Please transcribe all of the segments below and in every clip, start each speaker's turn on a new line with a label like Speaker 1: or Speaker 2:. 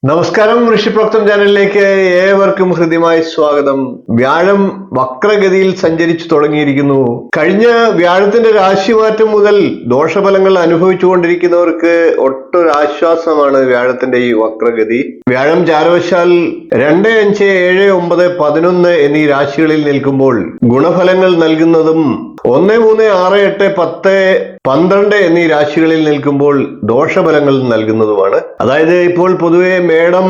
Speaker 1: നമസ്കാരം, ഋഷിപ്രോക്തം ചാനലിലേക്ക് ഏവർക്കും ഹൃദ്യമായി സ്വാഗതം. വ്യാഴം വക്രഗതിയിൽ സഞ്ചരിച്ചു തുടങ്ങിയിരിക്കുന്നു. കഴിഞ്ഞ വ്യാഴത്തിന്റെ രാശിമാറ്റം മുതൽ ദോഷഫലങ്ങൾ അനുഭവിച്ചുകൊണ്ടിരിക്കുന്നവർക്ക് ഒട്ടൊരാശ്വാസമാണ് വ്യാഴത്തിന്റെ ഈ വക്രഗതി. വ്യാഴം ചാരവശാൽ 2, 5, 7, 9, 11 എന്നീ രാശികളിൽ നിൽക്കുമ്പോൾ ഗുണഫലങ്ങൾ നൽകുന്നതും 1, 3, 6, 8, 10, 12 എന്നീ രാശികളിൽ നിൽക്കുമ്പോൾ ദോഷഫലങ്ങൾ നൽകുന്നതുമാണ്. അതായത് ഇപ്പോൾ പൊതുവെ മേടം,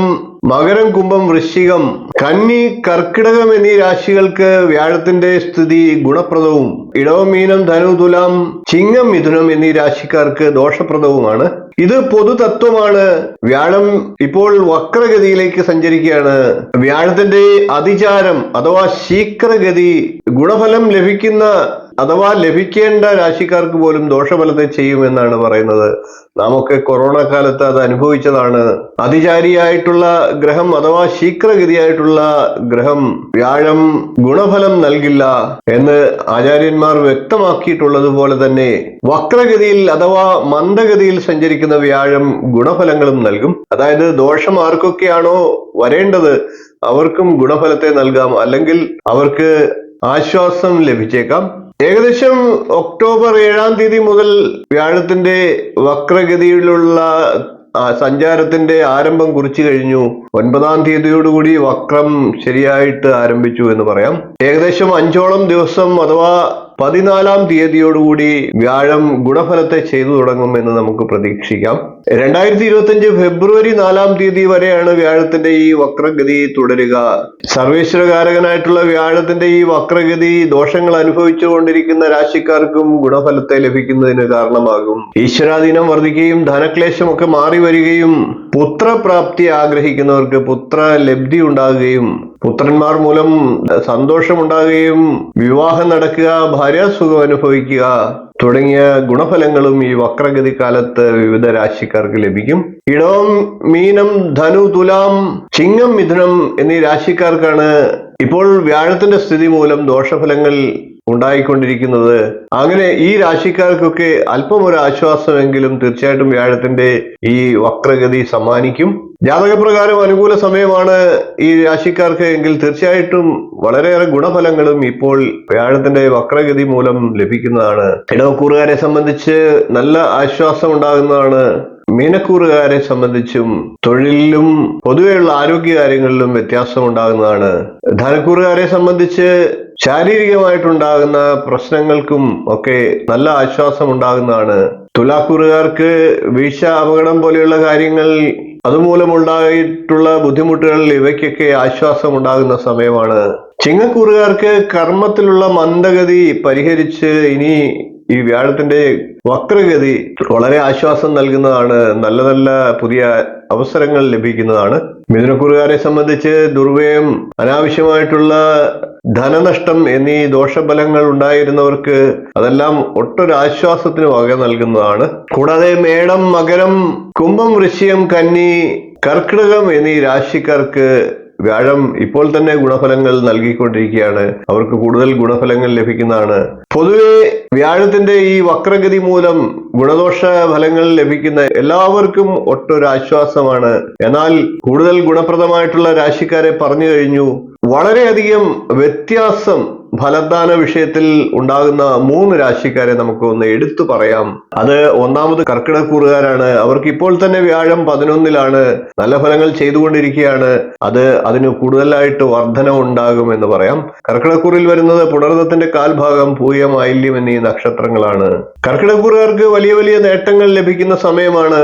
Speaker 1: മകരം, കുംഭം, വൃശ്ചികം, കന്നി, കർക്കിടകം എന്നീ രാശികൾക്ക് വ്യാഴത്തിന്റെ സ്ഥിതി ഗുണപ്രദവും ഇടവം, മീനം, ധനു, തുലാം, ചിങ്ങം, മിഥുനം എന്നീ രാശിക്കാർക്ക് ദോഷപ്രദവുമാണ്. ഇത് പൊതുതത്വമാണ്. വ്യാഴം ഇപ്പോൾ വക്രഗതിയിലേക്ക് സഞ്ചരിക്കുകയാണ്. വ്യാഴത്തിന്റെ അതിചാരം അഥവാ ശീഘ്രഗതി ഗുണഫലം ലഭിക്കുന്ന അഥവാ ലഭിക്കേണ്ട രാശിക്കാർക്ക് പോലും ദോഷഫലത്തെ ചെയ്യുമെന്നാണ് പറയുന്നത്. നാമൊക്കെ കൊറോണ കാലത്ത് അത് അനുഭവിച്ചതാണ്. അതിചാരിയായിട്ടുള്ള ഗ്രഹം അഥവാ ശീഘ്രഗതിയായിട്ടുള്ള ഗ്രഹം വ്യാഴം ഗുണഫലം നൽകില്ല എന്ന് ആചാര്യന്മാർ വ്യക്തമാക്കിയിട്ടുള്ളതുപോലെ തന്നെ വക്രഗതിയിൽ അഥവാ മന്ദഗതിയിൽ സഞ്ചരിക്കുന്ന വ്യാഴം ഗുണഫലങ്ങളും നൽകും. അതായത് ദോഷം ആർക്കൊക്കെയാണോ വരേണ്ടത് അവർക്കും ഗുണഫലത്തെ നൽകാം, അല്ലെങ്കിൽ അവർക്ക് ആശ്വാസം ലഭിച്ചേക്കാം. ഏകദേശം ഒക്ടോബർ 7-ാം തീയതി മുതൽ വ്യാഴത്തിന്റെ വക്രഗതിയിലുള്ള സഞ്ചാരത്തിന്റെ ആരംഭം കുറിച്ചു കഴിഞ്ഞു. 9-ാം തീയതിയോടുകൂടി വക്രം ശരിയായിട്ട് ആരംഭിച്ചു എന്ന് പറയാം. ഏകദേശം 5ഓളം ദിവസം അഥവാ 14-ാം തീയതിയോടുകൂടി വ്യാഴം ഗുണഫലത്തെ ചെയ്തു തുടങ്ങുമെന്ന് നമുക്ക് പ്രതീക്ഷിക്കാം. 2025 ഫെബ്രുവരി 4-ാം തീയതി വരെയാണ് വ്യാഴത്തിന്റെ ഈ വക്രഗതി തുടരുക. സർവേശ്വരകാരകനായിട്ടുള്ള വ്യാഴത്തിന്റെ ഈ വക്രഗതി ദോഷങ്ങൾ അനുഭവിച്ചുകൊണ്ടിരിക്കുന്ന രാശിക്കാർക്കും ഗുണഫലത്തെ ലഭിക്കുന്നതിന് കാരണമാകും. ഈശ്വരാധീനം വർദ്ധിക്കുകയും ധനക്ലേശമൊക്കെ മാറി വരികയും പുത്രപ്രാപ്തി ആഗ്രഹിക്കുന്നവർക്ക് പുത്രലബ്ധി ഉണ്ടാകുകയും പുത്രന്മാർ മൂലം സന്തോഷമുണ്ടാകുകയും വിവാഹം നടക്കുക, ഭാര്യാസുഖം അനുഭവിക്കുക തുടങ്ങിയ ഗുണഫലങ്ങളും ഈ വക്രഗതി കാലത്ത് വിവിധ രാശിക്കാർക്ക് ലഭിക്കും. ഇടവം, മീനം, ധനു, തുലാം, ചിങ്ങം, മിഥുനം എന്നീ രാശിക്കാർക്കാണ് ഇപ്പോൾ വ്യാഴത്തിന്റെ സ്ഥിതി മൂലം ദോഷഫലങ്ങൾ ഉണ്ടായിക്കൊണ്ടിരിക്കുന്നത്. അങ്ങനെ ഈ രാശിക്കാർക്കൊക്കെ അല്പം ഒരു ആശ്വാസമെങ്കിലും തീർച്ചയായിട്ടും വ്യാഴത്തിന്റെ ഈ വക്രഗതി സമ്മാനിക്കും. ജാതകപ്രകാരം അനുകൂല സമയമാണ് ഈ രാശിക്കാർക്ക് എങ്കിൽ തീർച്ചയായിട്ടും വളരെയേറെ ഗുണഫലങ്ങളും ഇപ്പോൾ വ്യാഴത്തിന്റെ വക്രഗതി മൂലം ലഭിക്കുന്നതാണ്. ഇടവക്കൂറുകാരെ സംബന്ധിച്ച് നല്ല ആശ്വാസം ഉണ്ടാകുന്നതാണ്. മീനക്കൂറുകാരെ സംബന്ധിച്ചും തൊഴിലിലും പൊതുവെയുള്ള ആരോഗ്യകാര്യങ്ങളിലും വ്യത്യാസം ഉണ്ടാകുന്നതാണ്. ധനക്കൂറുകാരെ സംബന്ധിച്ച് ശാരീരികമായിട്ടുണ്ടാകുന്ന പ്രശ്നങ്ങൾക്കും ഒക്കെ നല്ല ആശ്വാസം ഉണ്ടാകുന്നതാണ്. തുലാക്കൂറുകാർക്ക് വീഴ്ച, അപകടം പോലെയുള്ള കാര്യങ്ങൾ അതുമൂലമുണ്ടായിട്ടുള്ള ബുദ്ധിമുട്ടുകൾ ഇവയ്ക്കൊക്കെ ആശ്വാസം ഉണ്ടാകുന്ന സമയമാണ്. ചിങ്ങക്കൂറുകാർക്ക് കർമ്മത്തിലുള്ള മന്ദഗതി പരിഹരിച്ച് ഇനി ഈ വ്യാഴത്തിന്റെ വക്രഗതി വളരെ ആശ്വാസം നൽകുന്നതാണ്. നല്ല നല്ല പുതിയ അവസരങ്ങൾ ലഭിക്കുന്നതാണ്. മിഥുനക്കൂറുകാരെ സംബന്ധിച്ച് ദുർവ്യയം, അനാവശ്യമായിട്ടുള്ള ധനനഷ്ടം എന്നീ ദോഷഫലങ്ങൾ ഉണ്ടായിരുന്നവർക്ക് അതെല്ലാം ഒട്ടൊരാശ്വാസത്തിന് വക നൽകുന്നതാണ്. കൂടാതെ മേടം, മകരം, കുംഭം, വൃശ്ചികം, കന്നി, കർക്കിടകം എന്നീ രാശിക്കാർക്ക് വ്യാഴം ഇപ്പോൾ തന്നെ ഗുണഫലങ്ങൾ നൽകിക്കൊണ്ടിരിക്കുകയാണ്. അവർക്ക് കൂടുതൽ ഗുണഫലങ്ങൾ ലഭിക്കുന്നതാണ്. പൊതുവെ വ്യാഴത്തിന്റെ ഈ വക്രഗതി മൂലം ഗുണദോഷ ഫലങ്ങൾ ലഭിക്കുന്ന എല്ലാവർക്കും ഒട്ടൊരാശ്വാസമാണ്. എന്നാൽ കൂടുതൽ ഗുണപ്രദമായിട്ടുള്ള രാശിക്കാരെ പറഞ്ഞു കഴിഞ്ഞു. വളരെയധികം വ്യത്യാസം ഫലദാന വിഷയത്തിൽ ഉണ്ടാകുന്ന 3 രാശിക്കാരെ നമുക്ക് ഒന്ന് എടുത്തു പറയാം. അത് ഒന്നാമത് കർക്കിടകക്കൂറുകാരാണ്. അവർക്ക് ഇപ്പോൾ തന്നെ വ്യാഴം 11-ലാണ്, നല്ല ഫലങ്ങൾ ചെയ്തുകൊണ്ടിരിക്കുകയാണ്. അതിന് കൂടുതലായിട്ട് വർധന ഉണ്ടാകും എന്ന് പറയാം. കർക്കിടകക്കൂറിൽ വരുന്നത് പുണർദത്തിന്റെ കാൽഭാഗം, പൂയം, ആയില്യം എന്നീ നക്ഷത്രങ്ങളാണ്. കർക്കിടകക്കൂറുകാർക്ക് വലിയ വലിയ നേട്ടങ്ങൾ ലഭിക്കുന്ന സമയമാണ്.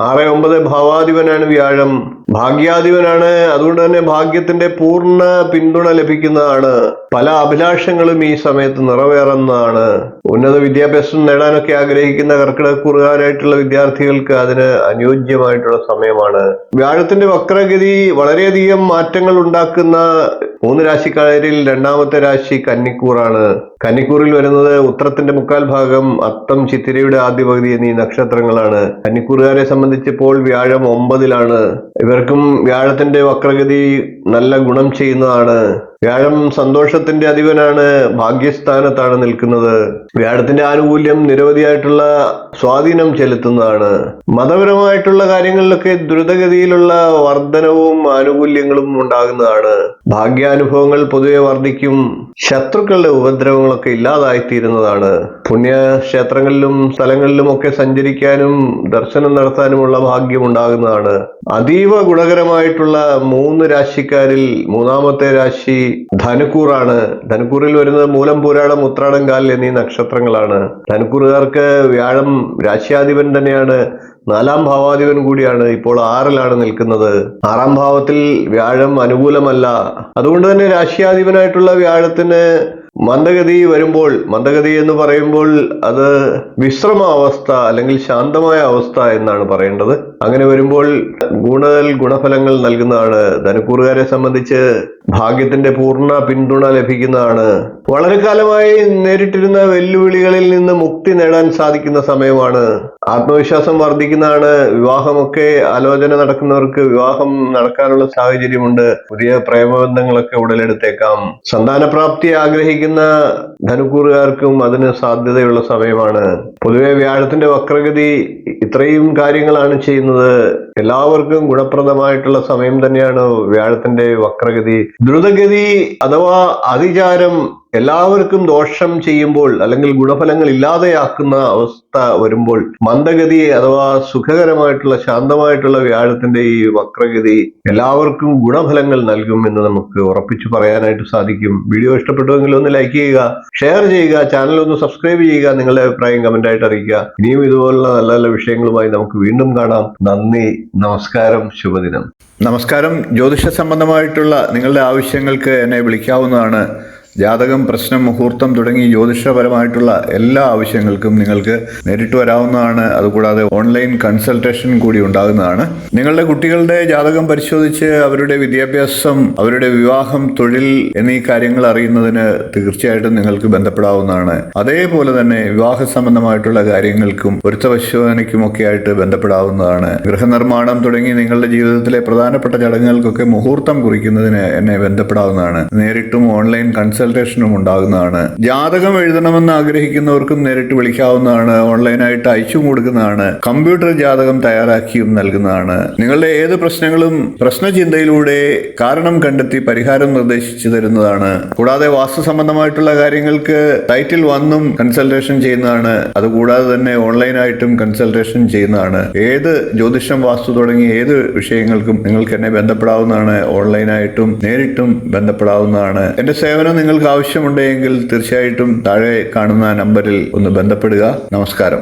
Speaker 1: 6, 9 ഭാവാധിപനാണ് വ്യാഴം, ഭാഗ്യാധിപനാണ്. അതുകൊണ്ട് തന്നെ ഭാഗ്യത്തിന്റെ പൂർണ്ണ പിന്തുണ ലഭിക്കുന്നതാണ്. പല അഭിലാഷങ്ങളും ഈ സമയത്ത് നിറവേറുന്നതാണ്. ഉന്നത വിദ്യാഭ്യാസം നേടാനൊക്കെ ആഗ്രഹിക്കുന്ന കർക്കിടകക്കൂറുകാരായിട്ടുള്ള വിദ്യാർത്ഥികൾക്ക് അതിന് അനുയോജ്യമായിട്ടുള്ള സമയമാണ്. വ്യാഴത്തിന്റെ വക്രഗതി വളരെയധികം മാറ്റങ്ങൾ ഉണ്ടാക്കുന്ന 3 രാശിക്കാരിൽ 2ാമത്തെ രാശി കന്നിക്കൂറാണ്. കന്നിക്കൂറിൽ വരുന്നത് ഉത്രത്തിന്റെ മുക്കാൽ ഭാഗം, അത്തം, ചിത്തിരയുടെ ആദ്യ പകുതി എന്നീ നക്ഷത്രങ്ങളാണ്. കന്നിക്കൂറുകാരെ സംബന്ധിച്ചിപ്പോൾ വ്യാഴം 9-ലാണ്. ഇവർക്കും വ്യാഴത്തിന്റെ വക്രഗതി നല്ല ഗുണം ചെയ്യുന്നതാണ്. വ്യാഴം സന്തോഷത്തിന്റെ അധിപനാണ്, ഭാഗ്യസ്ഥാനത്താണ് നിൽക്കുന്നത്. വ്യാഴത്തിന്റെ ആനുകൂല്യം നിരവധിയായിട്ടുള്ള സ്വാധീനം ചെലുത്തുന്നതാണ്. മതപരമായിട്ടുള്ള കാര്യങ്ങളിലൊക്കെ ദ്രുതഗതിയിലുള്ള വർധനവും ആനുകൂല്യങ്ങളും ഉണ്ടാകുന്നതാണ്. ഭാഗ്യാനുഭവങ്ങൾ പൊതുവെ വർദ്ധിക്കും. ശത്രുക്കളുടെ ഉപദ്രവങ്ങളൊക്കെ ഇല്ലാതായിത്തീരുന്നതാണ്. പുണ്യക്ഷേത്രങ്ങളിലും സ്ഥലങ്ങളിലും ഒക്കെ സഞ്ചരിക്കാനും ദർശനം നടത്താനുമുള്ള ഭാഗ്യം ഉണ്ടാകുന്നതാണ്. അതീവ ഗുണകരമായിട്ടുള്ള 3 രാശിക്കാരിൽ മൂന്നാമത്തെ രാശി ധനുക്കൂറാണ്. ധനുക്കൂറിൽ വരുന്നത് മൂലം, പൂരാടം, ഉത്രാടം, കാൽ എന്നീ നക്ഷത്രങ്ങളാണ്. ധനുക്കൂറുകാർക്ക് വ്യാഴം രാശ്യാധിപൻ തന്നെയാണ്, 4ാം ഭാവാധിപൻ കൂടിയാണ്. ഇപ്പോൾ 6ലാണ് നിൽക്കുന്നത്. 6ാം ഭാവത്തിൽ വ്യാഴം അനുകൂലമല്ല. അതുകൊണ്ട് തന്നെ രാശ്യാധിപനായിട്ടുള്ള വ്യാഴത്തിന് മന്ദഗതി വരുമ്പോൾ, മന്ദഗതി എന്ന് പറയുമ്പോൾ അത് വിശ്രമ അവസ്ഥ അല്ലെങ്കിൽ ശാന്തമായ അവസ്ഥ എന്നാണ് പറയേണ്ടത്. അങ്ങനെ വരുമ്പോൾ കൂടുതൽ ഗുണഫലങ്ങൾ നൽകുന്നതാണ്. ധനുക്കൂറുകാരെ സംബന്ധിച്ച് ഭാഗ്യത്തിന്റെ പൂർണ്ണ പിന്തുണ ലഭിക്കുന്നതാണ്. വളരെ കാലമായി നേരിട്ടിരുന്ന വെല്ലുവിളികളിൽ നിന്ന് മുക്തി നേടാൻ സാധിക്കുന്ന സമയമാണ്. ആത്മവിശ്വാസം വർദ്ധിക്കുന്നതാണ്. വിവാഹമൊക്കെ ആലോചന നടക്കുന്നവർക്ക് വിവാഹം നടക്കാനുള്ള സാഹചര്യമുണ്ട്. പുതിയ പ്രേമബന്ധങ്ങളൊക്കെ ഉടലെടുത്തേക്കാം. സന്താനപ്രാപ്തി ആഗ്രഹിക്കുന്ന ധനുക്കൂറുകാർക്കും അതിന് സാധ്യതയുള്ള സമയമാണ്. പൊതുവെ വ്യാഴത്തിന്റെ വക്രഗതി ഇത്രയും കാര്യങ്ങളാണ് ചെയ്യുന്നത്. എല്ലാവർക്കും ഗുണപ്രദമായിട്ടുള്ള സമയം തന്നെയാണ് വ്യാഴത്തിന്റെ വക്രഗതി. ദ്രുതഗതി അഥവാ അതിചാരം എല്ലാവർക്കും ദോഷം ചെയ്യുമ്പോൾ അല്ലെങ്കിൽ ഗുണഫലങ്ങൾ ഇല്ലാതെയാക്കുന്ന അവസ്ഥ വരുമ്പോൾ, മന്ദഗതി അഥവാ സുഖകരമായിട്ടുള്ള ശാന്തമായിട്ടുള്ള വ്യാഴത്തിന്റെ ഈ വക്രഗതി എല്ലാവർക്കും ഗുണഫലങ്ങൾ നൽകും എന്ന് നമുക്ക് ഉറപ്പിച്ചു പറയാനായിട്ട് സാധിക്കും. വീഡിയോ ഇഷ്ടപ്പെട്ടുവെങ്കിൽ ഒന്ന് ലൈക്ക് ചെയ്യുക, ഷെയർ ചെയ്യുക, ചാനൽ ഒന്ന് സബ്സ്ക്രൈബ് ചെയ്യുക, നിങ്ങളുടെ അഭിപ്രായം കമന്റ് ആയിട്ട് അറിയിക്കുക. ഇനിയും ഇതുപോലുള്ള നല്ല നല്ല വിഷയങ്ങളുമായി നമുക്ക് വീണ്ടും കാണാം. നന്ദി, നമസ്കാരം, ശുഭദിനം.
Speaker 2: നമസ്കാരം. ജ്യോതിഷ സംബന്ധമായിട്ടുള്ള നിങ്ങളുടെ ആവശ്യങ്ങൾക്ക് എന്നെ വിളിക്കാവുന്നതാണ്. ജാതകം, പ്രശ്നം, മുഹൂർത്തം തുടങ്ങി ജ്യോതിഷപരമായിട്ടുള്ള എല്ലാ ആവശ്യങ്ങൾക്കും നിങ്ങൾക്ക് നേരിട്ട് വരാവുന്നതാണ്. അതുകൂടാതെ ഓൺലൈൻ കൺസൾട്ടേഷൻ കൂടി ഉണ്ടാകുന്നതാണ്. നിങ്ങളുടെ കുട്ടികളുടെ ജാതകം പരിശോധിച്ച് അവരുടെ വിദ്യാഭ്യാസം, അവരുടെ വിവാഹം, തൊഴിൽ എന്നീ കാര്യങ്ങൾ അറിയുന്നതിന് തീർച്ചയായിട്ടും നിങ്ങൾക്ക് ബന്ധപ്പെടാവുന്നതാണ്. അതേപോലെ തന്നെ വിവാഹ സംബന്ധമായിട്ടുള്ള കാര്യങ്ങൾക്കും പൊരുത്തപരിശോധനയ്ക്കുമൊക്കെ ആയിട്ട് ബന്ധപ്പെടാവുന്നതാണ്. ഗൃഹനിർമ്മാണം തുടങ്ങി നിങ്ങളുടെ ജീവിതത്തിലെ പ്രധാനപ്പെട്ട ചടങ്ങുകൾക്കൊക്കെ മുഹൂർത്തം കുറിക്കുന്നതിന് എന്നെ ബന്ധപ്പെടാവുന്നതാണ്. നേരിട്ടും ഓൺലൈൻ കൺസൾട്ടേഷനും ഉണ്ടാകുന്നതാണ്. ജാതകം എഴുതണമെന്ന് ആഗ്രഹിക്കുന്നവർക്കും നേരിട്ട് വിളിക്കാവുന്നതാണ്. ഓൺലൈനായിട്ട് അയച്ചും കൊടുക്കുന്നതാണ്. കമ്പ്യൂട്ടർ ജാതകം തയ്യാറാക്കിയും നൽകുന്നതാണ്. നിങ്ങളുടെ ഏത് പ്രശ്നങ്ങളും പ്രശ്നചിന്തയിലൂടെ കാരണം കണ്ടെത്തി പരിഹാരം നിർദ്ദേശിച്ചു തരുന്നതാണ്. കൂടാതെ വാസ്തു സംബന്ധമായിട്ടുള്ള കാര്യങ്ങൾക്ക് ടൈറ്റിൽ വന്നും കൺസൾട്ടേഷൻ ചെയ്യുന്നതാണ്. അതുകൂടാതെ തന്നെ ഓൺലൈനായിട്ടും കൺസൾട്ടേഷൻ ചെയ്യുന്നതാണ്. ഏത് ജ്യോതിഷം, വാസ്തു തുടങ്ങി ഏത് വിഷയങ്ങൾക്കും നിങ്ങൾക്ക് എന്നെ ബന്ധപ്പെടാവുന്നതാണ്. ഓൺലൈനായിട്ടും നേരിട്ടും ബന്ധപ്പെടാവുന്നതാണ്. എന്റെ സേവനം നിങ്ങൾക്ക് ആവശ്യമുണ്ടെങ്കിൽ തീർച്ചയായിട്ടും താഴെ കാണുന്ന നമ്പറിൽ ഒന്ന് ബന്ധപ്പെടുക. നമസ്കാരം.